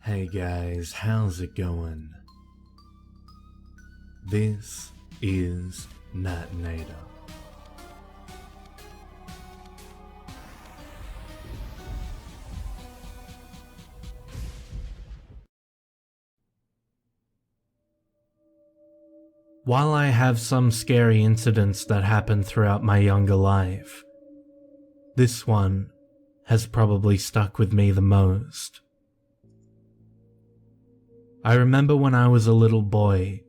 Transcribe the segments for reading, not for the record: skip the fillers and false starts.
Hey guys, how's it going? This is Natenator. While I have some scary incidents that happened throughout my younger life, this one has probably stuck with me the most. I remember when I was a little boy,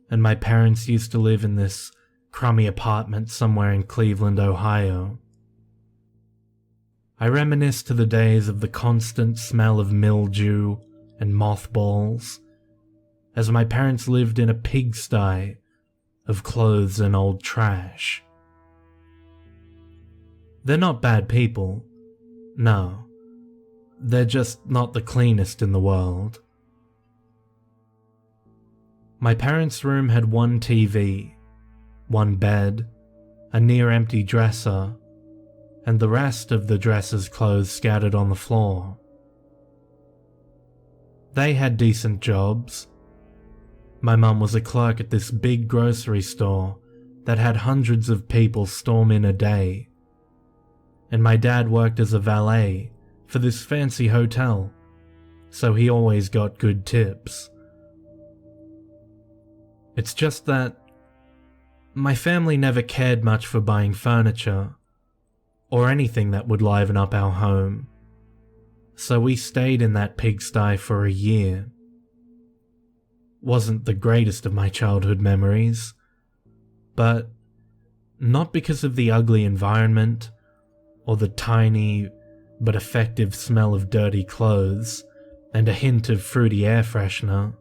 and my parents used to live in this crummy apartment somewhere in Cleveland, Ohio. I reminisce to the days of the constant smell of mildew and mothballs, as my parents lived in a pigsty of clothes and old trash. They're not bad people, no. They're just not the cleanest in the world. My parents' room had one TV, one bed, a near-empty dresser, and the rest of the dresser's clothes scattered on the floor. They had decent jobs. My mum was a clerk at this big grocery store that had hundreds of people storm in a day, and my dad worked as a valet for this fancy hotel, so he always got good tips. It's just that my family never cared much for buying furniture or anything that would liven up our home, so we stayed in that pigsty for a year. Wasn't the greatest of my childhood memories, but not because of the ugly environment or the tiny but effective smell of dirty clothes and a hint of fruity air freshener.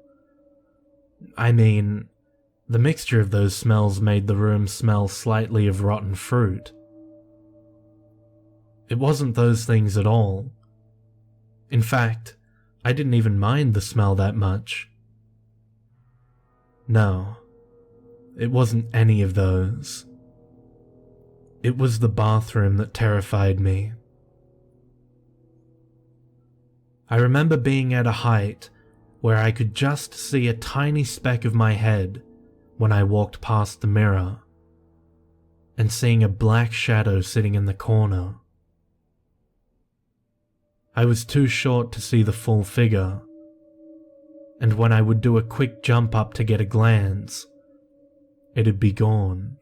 I mean, the mixture of those smells made the room smell slightly of rotten fruit. It wasn't those things at all. In fact, I didn't even mind the smell that much. No, it wasn't any of those. It was the bathroom that terrified me. I remember being at a height where I could just see a tiny speck of my head when I walked past the mirror, and seeing a black shadow sitting in the corner. I was too short to see the full figure, and when I would do a quick jump up to get a glance, it'd be gone.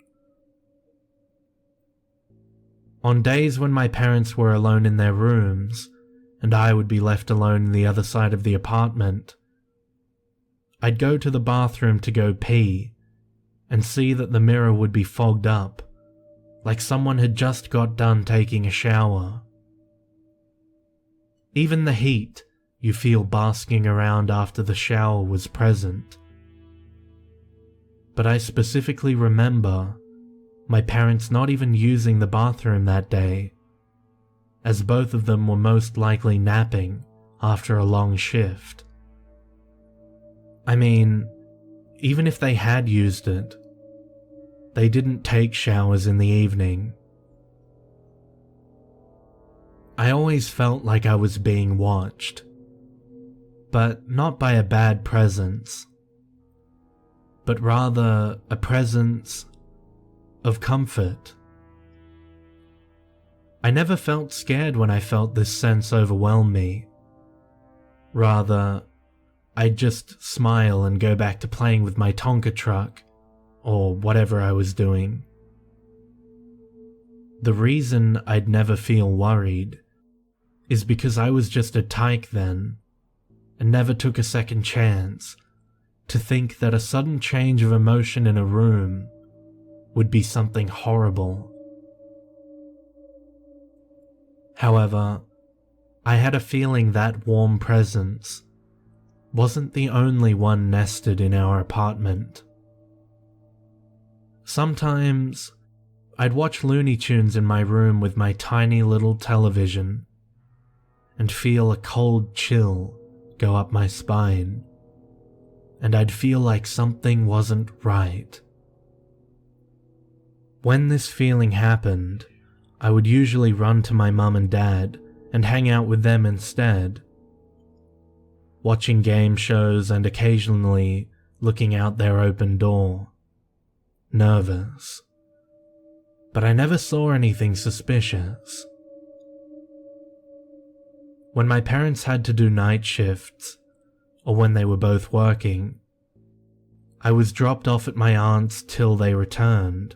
On days when my parents were alone in their rooms, and I would be left alone in the other side of the apartment, I'd go to the bathroom to go pee, and see that the mirror would be fogged up, like someone had just got done taking a shower. Even the heat you feel basking around after the shower was present. But I specifically remember my parents not even using the bathroom that day, as both of them were most likely napping after a long shift. I mean, even if they had used it, they didn't take showers in the evening. I always felt like I was being watched, but not by a bad presence, but rather a presence of comfort. I never felt scared when I felt this sense overwhelm me. Rather, I'd just smile and go back to playing with my Tonka truck, or whatever I was doing. The reason I'd never feel worried is because I was just a tyke then, and never took a second chance to think that a sudden change of emotion in a room would be something horrible. However, I had a feeling that warm presence wasn't the only one nested in our apartment. Sometimes, I'd watch Looney Tunes in my room with my tiny little television and feel a cold chill go up my spine, and I'd feel like something wasn't right. When this feeling happened, I would usually run to my mum and dad and hang out with them instead. watching game shows and occasionally looking out their open door, nervous. But I never saw anything suspicious. When my parents had to do night shifts, or when they were both working, I was dropped off at my aunt's till they returned.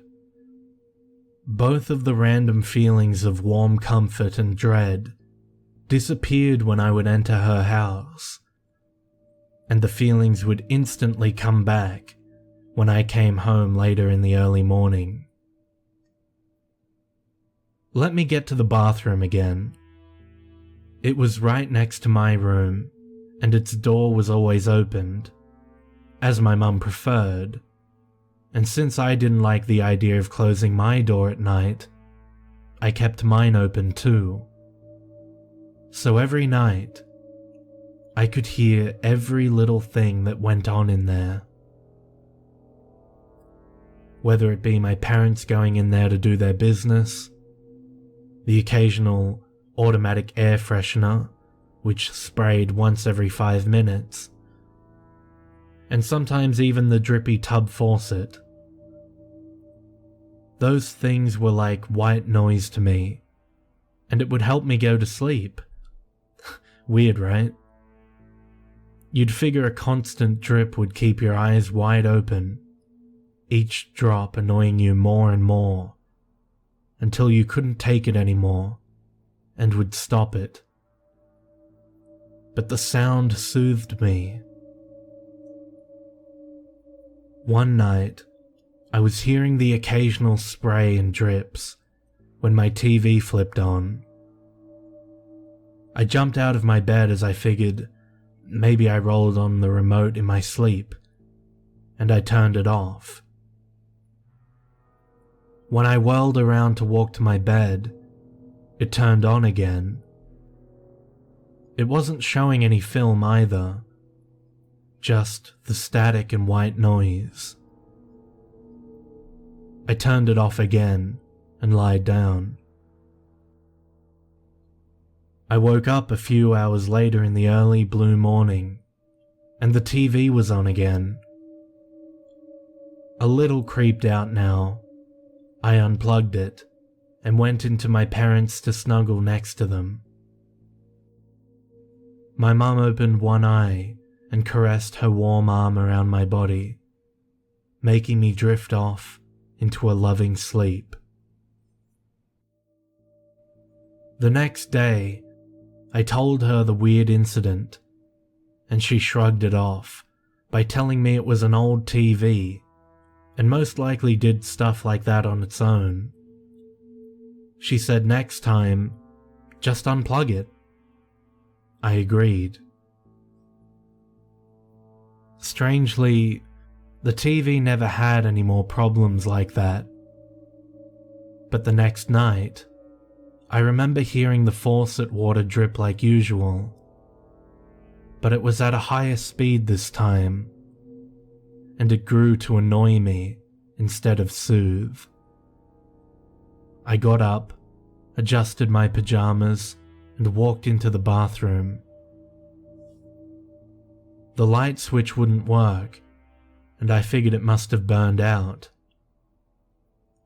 Both of the random feelings of warm comfort and dread disappeared when I would enter her house, and the feelings would instantly come back when I came home later in the early morning. Let me get to the bathroom again. It was right next to my room, and its door was always opened, as my mum preferred, and since I didn't like the idea of closing my door at night, I kept mine open too. So every night, I could hear every little thing that went on in there. Whether it be my parents going in there to do their business, the occasional automatic air freshener, which sprayed once every 5 minutes, and sometimes even the drippy tub faucet. Those things were like white noise to me, and it would help me go to sleep. Weird, right? You'd figure a constant drip would keep your eyes wide open, each drop annoying you more and more, until you couldn't take it anymore and would stop it. But the sound soothed me. One night, I was hearing the occasional spray and drips when my TV flipped on. I jumped out of my bed as I figured maybe I rolled on the remote in my sleep, and I turned it off. When I whirled around to walk to my bed, it turned on again. It wasn't showing any film either, just the static and white noise. I turned it off again and lied down. I woke up a few hours later in the early blue morning, and the TV was on again. A little creeped out now, I unplugged it and went into my parents to snuggle next to them. My mum opened one eye and caressed her warm arm around my body, making me drift off into a loving sleep. The next day, I told her the weird incident, and she shrugged it off by telling me it was an old TV and most likely did stuff like that on its own. She said next time, just unplug it. I agreed. Strangely, the TV never had any more problems like that. But the next night, I remember hearing the faucet water drip like usual, but it was at a higher speed this time, and it grew to annoy me instead of soothe. I got up, adjusted my pajamas, and walked into the bathroom. The light switch wouldn't work, and I figured it must have burned out.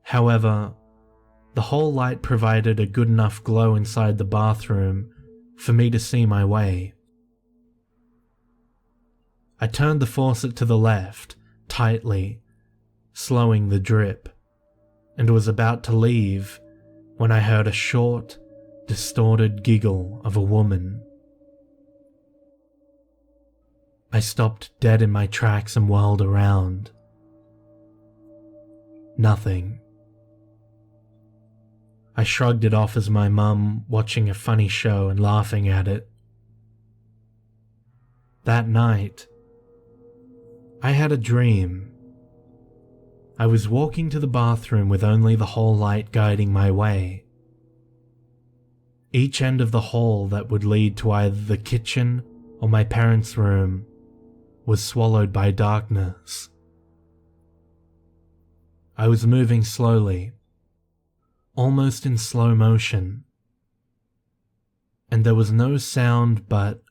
However, the whole light provided a good enough glow inside the bathroom for me to see my way. I turned the faucet to the left, tightly, slowing the drip, and was about to leave when I heard a short, distorted giggle of a woman. I stopped dead in my tracks and whirled around. Nothing. I shrugged it off as my mum watching a funny show and laughing at it. That night, I had a dream. I was walking to the bathroom with only the hall light guiding my way. Each end of the hall that would lead to either the kitchen or my parents' room was swallowed by darkness. I was moving slowly, almost in slow motion, and there was no sound but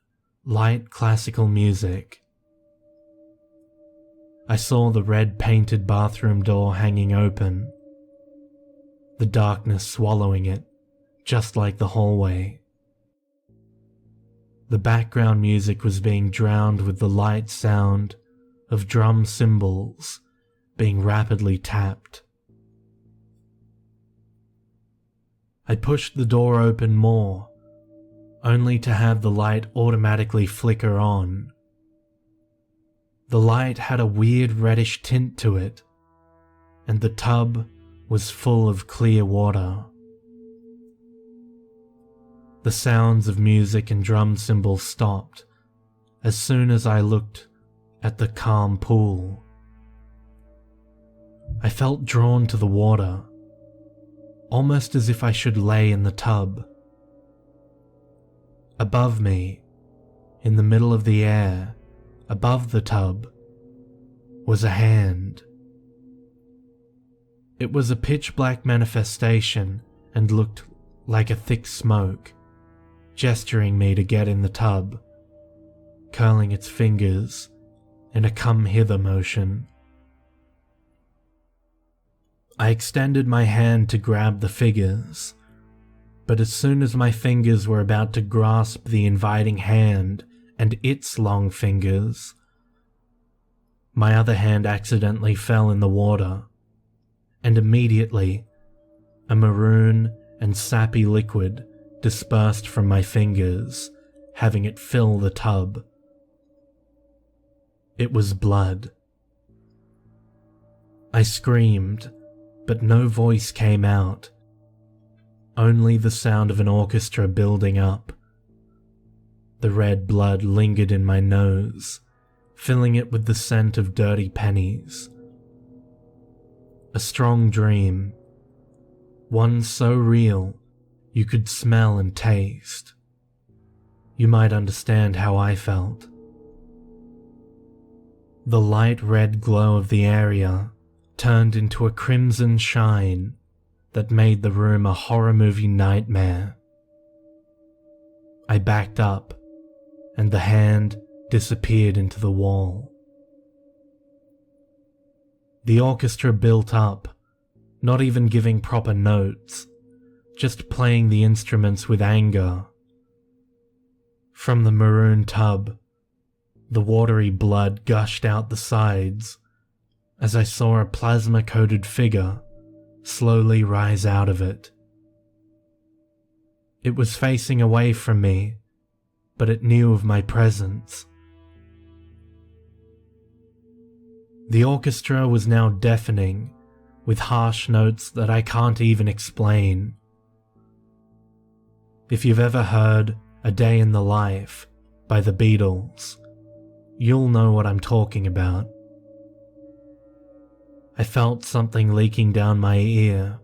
light classical music. I saw the red painted bathroom door hanging open, the darkness swallowing it, just like the hallway. The background music was being drowned with the light sound of drum cymbals being rapidly tapped. I pushed the door open more, only to have the light automatically flicker on. The light had a weird reddish tint to it, and the tub was full of clear water. The sounds of music and drum cymbals stopped as soon as I looked at the calm pool. I felt drawn to the water, almost as if I should lay in the tub. Above me, in the middle of the air, above the tub, was a hand. It was a pitch-black manifestation and looked like a thick smoke, gesturing me to get in the tub, curling its fingers in a come-hither motion. I extended my hand to grab the figures, but as soon as my fingers were about to grasp the inviting hand and its long fingers, my other hand accidentally fell in the water, and immediately a maroon and sappy liquid dispersed from my fingers, having it fill the tub. It was blood. I screamed, but no voice came out, only the sound of an orchestra building up. The red blood lingered in my nose, filling it with the scent of dirty pennies. A strong dream, one so real you could smell and taste. You might understand how I felt. The light red glow of the area turned into a crimson shine that made the room a horror movie nightmare. I backed up, and the hand disappeared into the wall. The orchestra built up, not even giving proper notes, just playing the instruments with anger. From the maroon tub, the watery blood gushed out the sides as I saw a plasma-coated figure slowly rise out of it. It was facing away from me, but it knew of my presence. The orchestra was now deafening, with harsh notes that I can't even explain. If you've ever heard A Day in the Life by the Beatles, you'll know what I'm talking about. I felt something leaking down my ear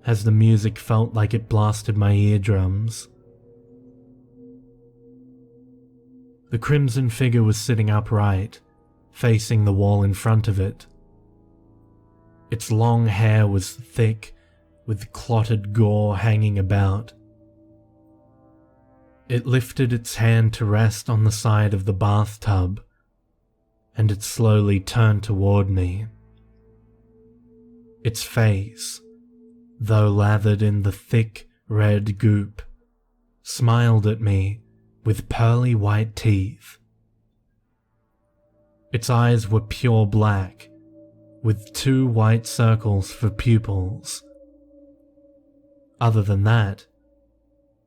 as the music felt like it blasted my eardrums. The crimson figure was sitting upright, facing the wall in front of it. Its long hair was thick, with clotted gore hanging about. It lifted its hand to rest on the side of the bathtub, and it slowly turned toward me. Its face, though lathered in the thick red goop, smiled at me with pearly white teeth. Its eyes were pure black, with 2 white circles for pupils. Other than that,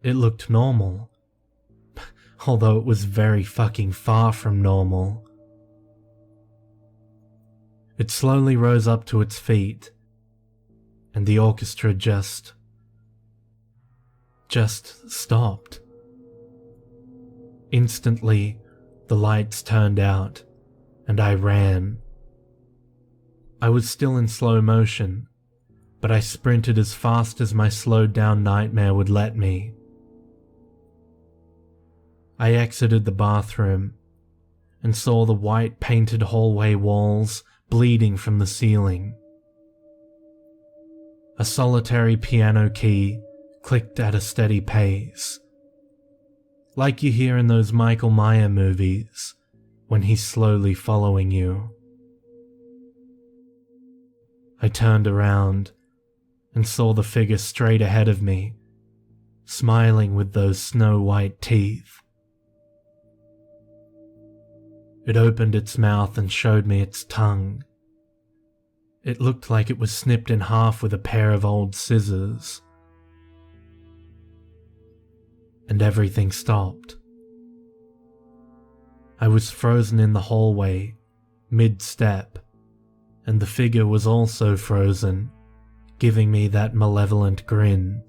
it looked normal, although it was very fucking far from normal. It slowly rose up to its feet, and the orchestra just stopped. Instantly, the lights turned out, and I ran. I was still in slow motion, but I sprinted as fast as my slowed down nightmare would let me. I exited the bathroom and saw the white painted hallway walls bleeding from the ceiling. A solitary piano key clicked at a steady pace, like you hear in those Michael Myers movies when he's slowly following you. I turned around and saw the figure straight ahead of me, smiling with those snow-white teeth. It opened its mouth and showed me its tongue. It looked like it was snipped in half with a pair of old scissors. And everything stopped. I was frozen in the hallway, mid-step, and the figure was also frozen, giving me that malevolent grin.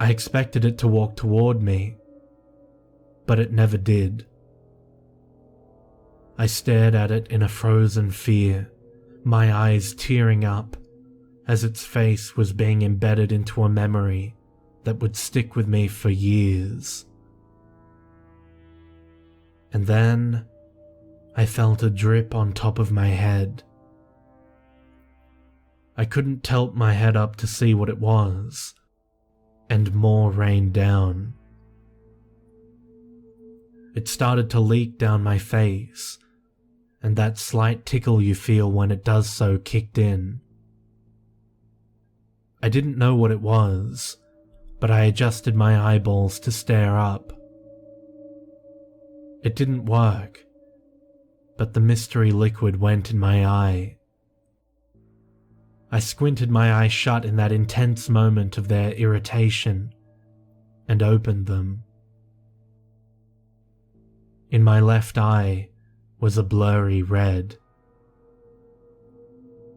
I expected it to walk toward me, but it never did. I stared at it in a frozen fear, my eyes tearing up as its face was being embedded into a memory that would stick with me for years. And then I felt a drip on top of my head. I couldn't tilt my head up to see what it was, and more rained down. It started to leak down my face, and that slight tickle you feel when it does so kicked in. I didn't know what it was, but I adjusted my eyeballs to stare up. It didn't work, but the mystery liquid went in my eye. I squinted my eyes shut in that intense moment of their irritation and opened them. In my left eye was a blurry red.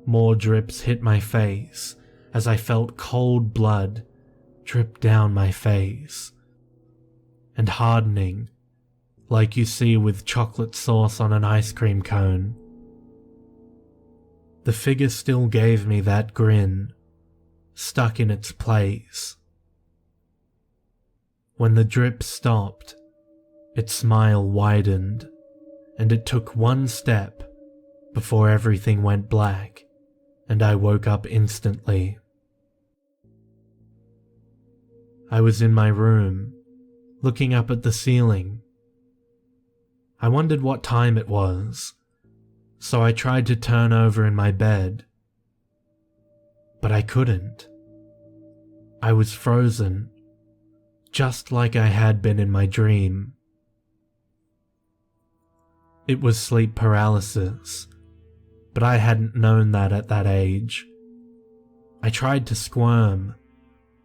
More drips hit my face as I felt cold blood drip down my face and hardening like you see with chocolate sauce on an ice cream cone. The figure still gave me that grin, stuck in its place. When the drip stopped, its smile widened, and it took one step before everything went black, and I woke up instantly. I was in my room, looking up at the ceiling. I wondered what time it was, so I tried to turn over in my bed. But I couldn't. I was frozen, just like I had been in my dream. It was sleep paralysis, but I hadn't known that at that age. I tried to squirm,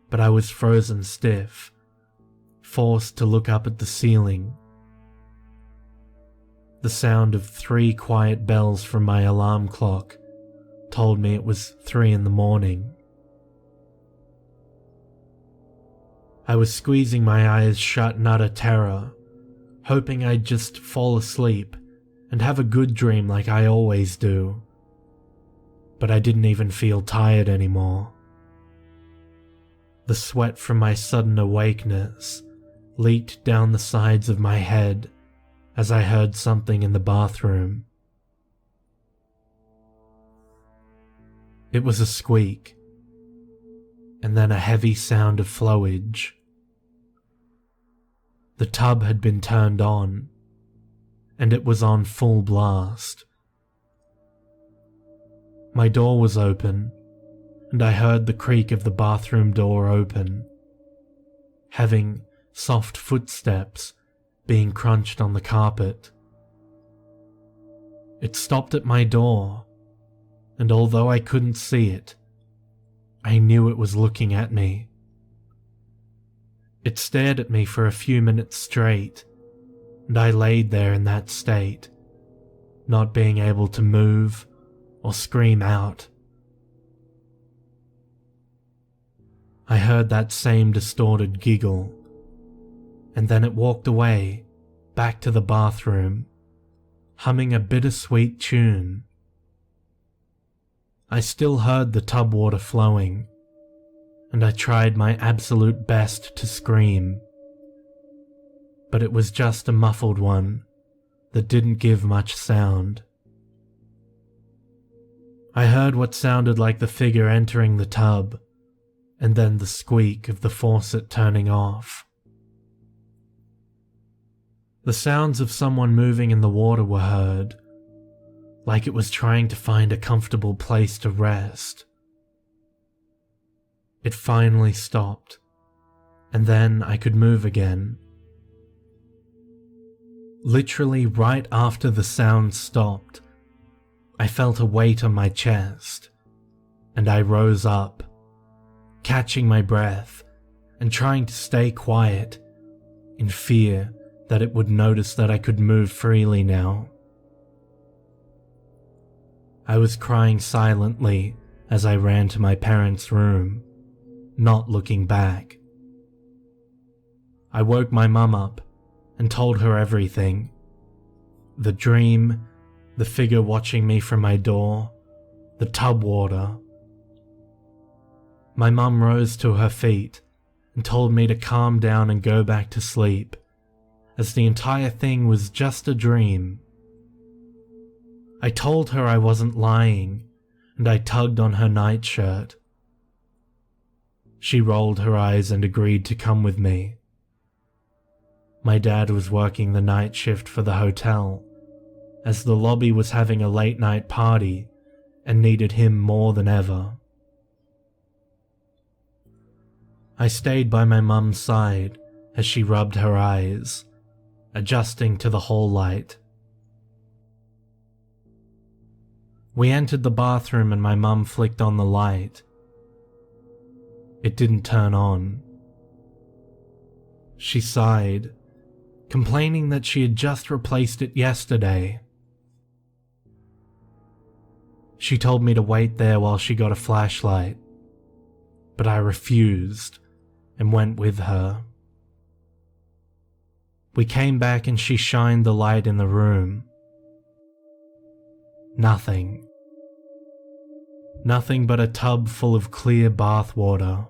but I was frozen stiff, forced to look up at the ceiling. The sound of 3 quiet bells from my alarm clock told me it was 3 in the morning. I was squeezing my eyes shut in utter terror, hoping I'd just fall asleep and have a good dream like I always do. But I didn't even feel tired anymore. The sweat from my sudden awakeness leaked down the sides of my head as I heard something in the bathroom. It was a squeak, and then a heavy sound of flowage. The tub had been turned on, and it was on full blast. My door was open, and I heard the creak of the bathroom door open, having soft footsteps being crunched on the carpet. It stopped at my door, and although I couldn't see it, I knew it was looking at me. It stared at me for a few minutes straight, and I laid there in that state, not being able to move or scream out. I heard that same distorted giggle, and then it walked away, back to the bathroom, humming a bittersweet tune. I still heard the tub water flowing, and I tried my absolute best to scream. But it was just a muffled one that didn't give much sound. I heard what sounded like the figure entering the tub, and then the squeak of the faucet turning off. The sounds of someone moving in the water were heard, like it was trying to find a comfortable place to rest. It finally stopped, and then I could move again. Literally right after the sound stopped, I felt a weight on my chest, and I rose up, catching my breath and trying to stay quiet, in fear that it would notice that I could move freely now. I was crying silently as I ran to my parents' room, not looking back. I woke my mum up and told her everything. The dream, the figure watching me from my door, the tub water. My mum rose to her feet and told me to calm down and go back to sleep, as the entire thing was just a dream. I told her I wasn't lying, and I tugged on her nightshirt. She rolled her eyes and agreed to come with me. My dad was working the night shift for the hotel, as the lobby was having a late night party and needed him more than ever. I stayed by my mum's side as she rubbed her eyes, adjusting to the hall light. We entered the bathroom and my mum flicked on the light. It didn't turn on. She sighed, complaining that she had just replaced it yesterday. She told me to wait there while she got a flashlight, but I refused and went with her. We came back and she shined the light in the room. Nothing. Nothing but a tub full of clear bath water.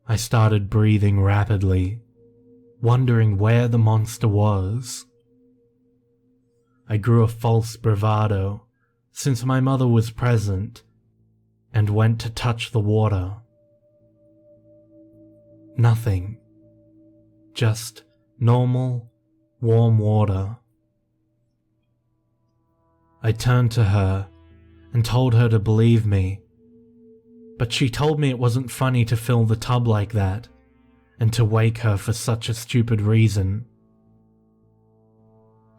I started breathing rapidly, wondering where the monster was. I grew a false bravado, since my mother was present, and went to touch the water. Nothing. Just normal, warm water. I turned to her and told her to believe me, but she told me it wasn't funny to fill the tub like that and to wake her for such a stupid reason.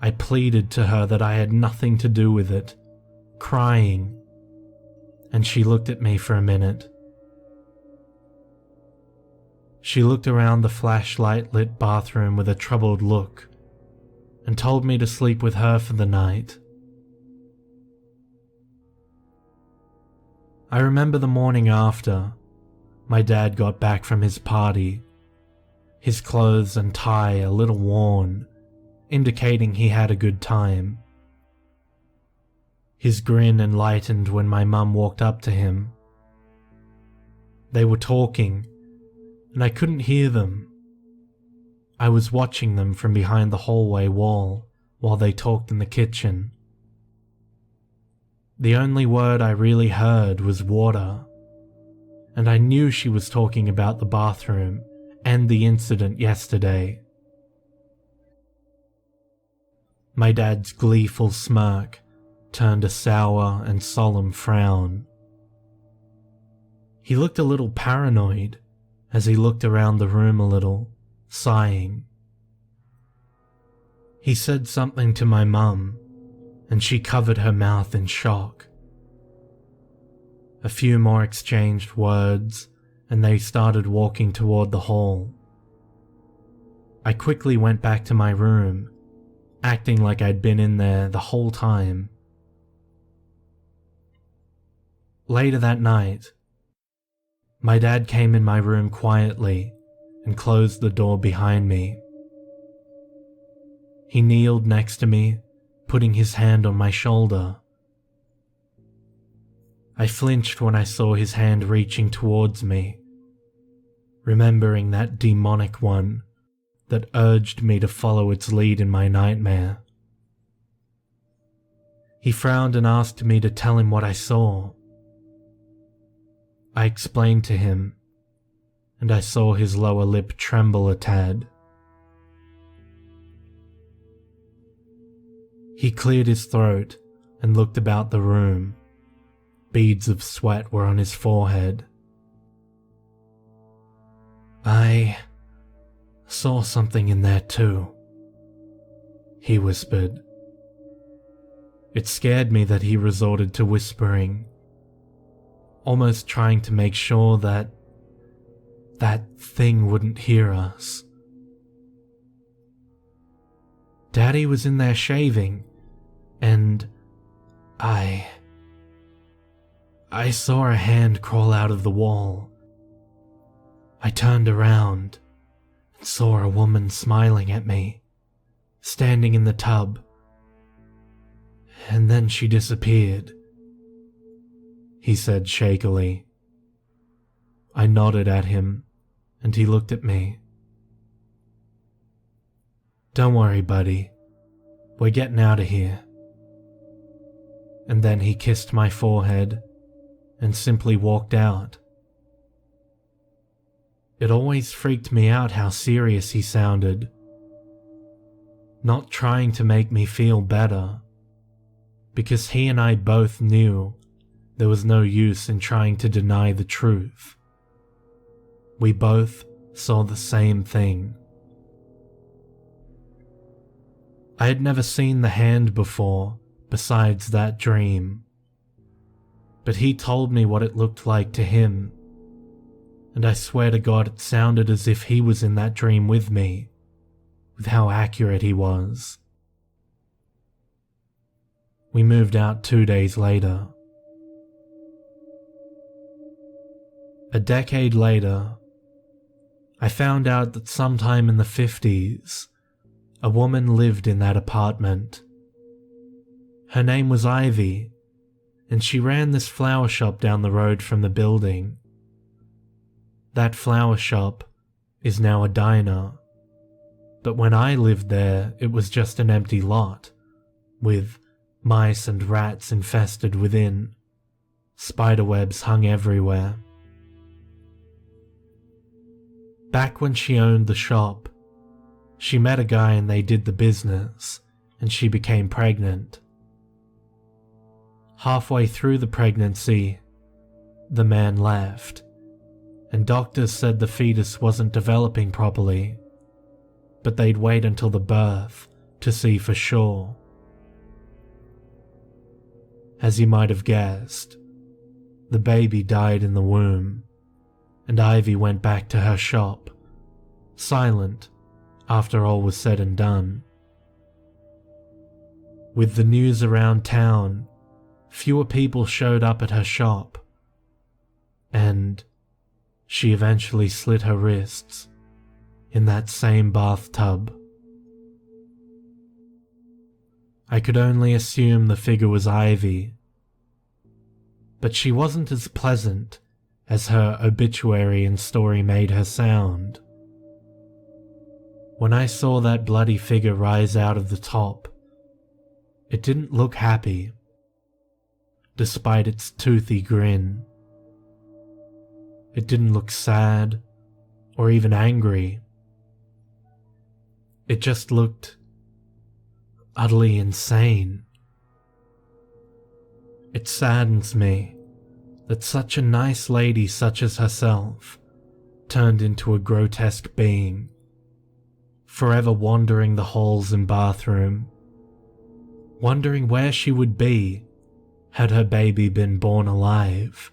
I pleaded to her that I had nothing to do with it, crying, and she looked at me for a minute. She looked around the flashlight-lit bathroom with a troubled look and told me to sleep with her for the night. I remember the morning after, my dad got back from his party, his clothes and tie a little worn, indicating he had a good time. His grin enlightened when my mum walked up to him. They were talking, and I couldn't hear them. I was watching them from behind the hallway wall while they talked in the kitchen. The only word I really heard was water, and I knew she was talking about the bathroom and the incident yesterday. My dad's gleeful smirk turned a sour and solemn frown. He looked a little paranoid as he looked around the room a little, sighing. He said something to my mum, and she covered her mouth in shock. A few more exchanged words, and they started walking toward the hall. I quickly went back to my room, acting like I'd been in there the whole time. Later that night, my dad came in my room quietly and closed the door behind me. He kneeled next to me, putting his hand on my shoulder. I flinched when I saw his hand reaching towards me, remembering that demonic one that urged me to follow its lead in my nightmare. He frowned and asked me to tell him what I saw. I explained to him, and I saw his lower lip tremble a tad. He cleared his throat and looked about the room. Beads of sweat were on his forehead. "I saw something in there too," he whispered. It scared me that he resorted to whispering, almost trying to make sure that thing wouldn't hear us. Daddy was in there shaving, and I saw a hand crawl out of the wall. I turned around and saw a woman smiling at me, standing in the tub, and then she disappeared, he said shakily. I nodded at him, and he looked at me. "Don't worry, buddy. We're getting out of here." And then he kissed my forehead and simply walked out. It always freaked me out how serious he sounded, not trying to make me feel better, because he and I both knew there was no use in trying to deny the truth. We both saw the same thing. I had never seen the hand before besides that dream, but he told me what it looked like to him, and I swear to God it sounded as if he was in that dream with me, with how accurate he was. We moved out 2 days later. A decade later, I found out that sometime in the 50s, a woman lived in that apartment. Her name was Ivy, and she ran this flower shop down the road from the building. That flower shop is now a diner, but when I lived there, it was just an empty lot, with mice and rats infested within. Spiderwebs hung everywhere. Back when she owned the shop, she met a guy and they did the business, and she became pregnant. Halfway through the pregnancy, the man left, and doctors said the fetus wasn't developing properly, but they'd wait until the birth to see for sure. As you might have guessed, the baby died in the womb, and Ivy went back to her shop, silent after all was said and done. With the news around town, fewer people showed up at her shop, and she eventually slit her wrists in that same bathtub. I could only assume the figure was Ivy, but she wasn't as pleasant as her obituary and story made her sound. When I saw that bloody figure rise out of the top, it didn't look happy, despite its toothy grin. It didn't look sad or even angry. It just looked utterly insane. It saddens me that such a nice lady such as herself turned into a grotesque being, forever wandering the halls and bathroom, wondering where she would be had her baby been born alive.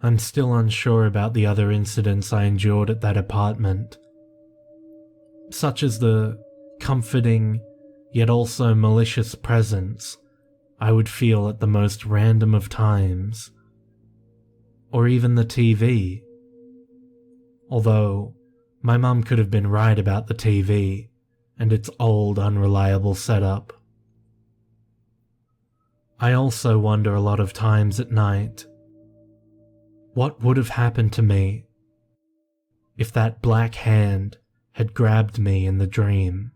I'm still unsure about the other incidents I endured at that apartment, such as the comforting yet also malicious presence I would feel at the most random of times, or even the TV. Although my mum could have been right about the TV and its old, unreliable setup. I also wonder a lot of times at night, what would have happened to me if that black hand had grabbed me in the dream?